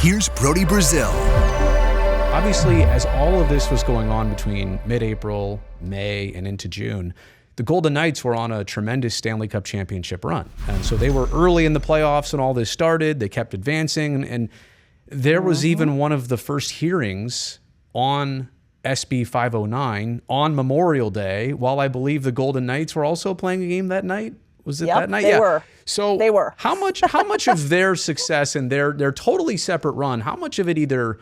Here's Brody Brazil. Obviously, as all of this was going on between mid-April, May, and into June, the Golden Knights were on a tremendous Stanley Cup championship run. And so they were early in the playoffs when all this started. They kept advancing. And there was even one of the first hearings on SB 509 on Memorial Day, while I believe the Golden Knights were also playing a game that night. Was it that night? They were. So they were. How much of their success and their totally separate run, how much of it either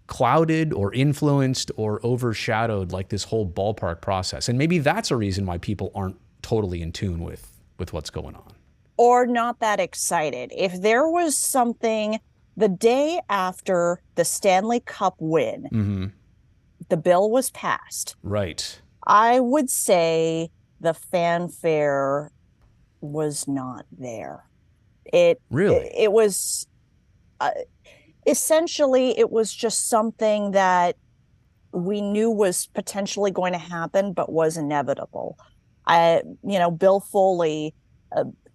clouded or influenced or overshadowed like this whole ballpark process? And maybe that's a reason why people aren't totally in tune with what's going on. Or not that excited. If there was something the day after the Stanley Cup win, the bill was passed. Right. I would say the fanfare was not there. It was essentially, it was just something that we knew was potentially going to happen, but was inevitable. Bill Foley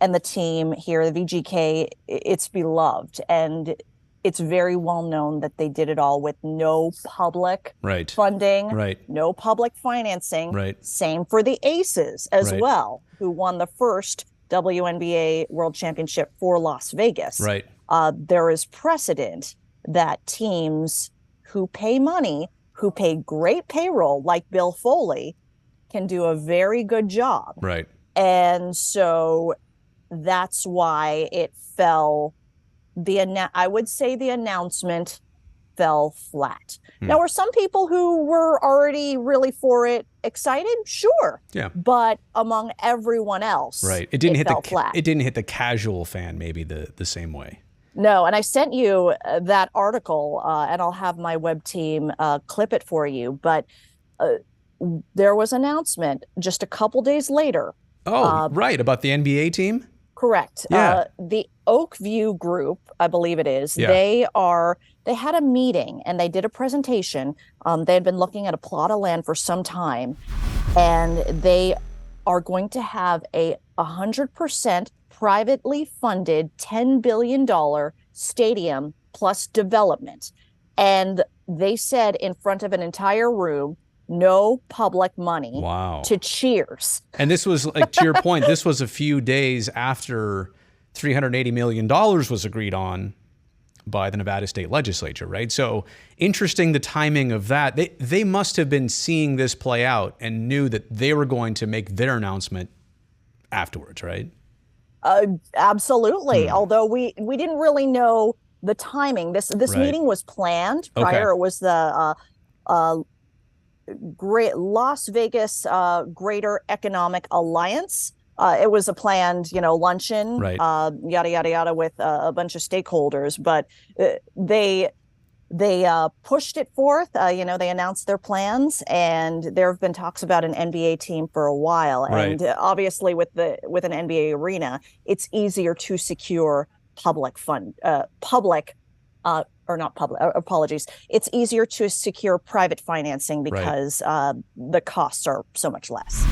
and the team here, the VGK, it's beloved, and it's very well known that they did it all with no public funding, no public financing. Same for the Aces as well, who won the first WNBA World Championship for Las Vegas. There is precedent that teams who pay money, who pay great payroll, like Bill Foley, can do a very good job. And so that's why it fell. I would say the announcement fell flat. Now, were some people who were already really for it excited? Sure. Yeah. But among everyone else, it didn't fell flat. It didn't hit the casual fan maybe the same way. No, and I sent you that article, and I'll have my web team clip it for you. But there was an announcement just a couple days later. About the NBA team? Correct. Yeah. The Oakview Group, I believe it is, yeah. They had a meeting and they did a presentation. They had been looking at a plot of land for some time, and they are going to have a 100% privately funded $10 billion stadium plus development. And they said in front of an entire room, no public money to cheers. And this was, like, to your point, this was a few days after $380 million was agreed on by the Nevada State Legislature, right? So interesting, the timing of that. They must have been seeing this play out and knew that they were going to make their announcement afterwards, right? Absolutely. Although we didn't really know the timing. This meeting was planned prior. It was the Great Las Vegas Greater Economic Alliance. It was a planned, luncheon, yada yada yada, with a bunch of stakeholders. But they pushed it forth. They announced their plans, and there have been talks about an NBA team for a while. And obviously, with an NBA arena, it's easier to secure it's easier to secure private financing because the costs are so much less.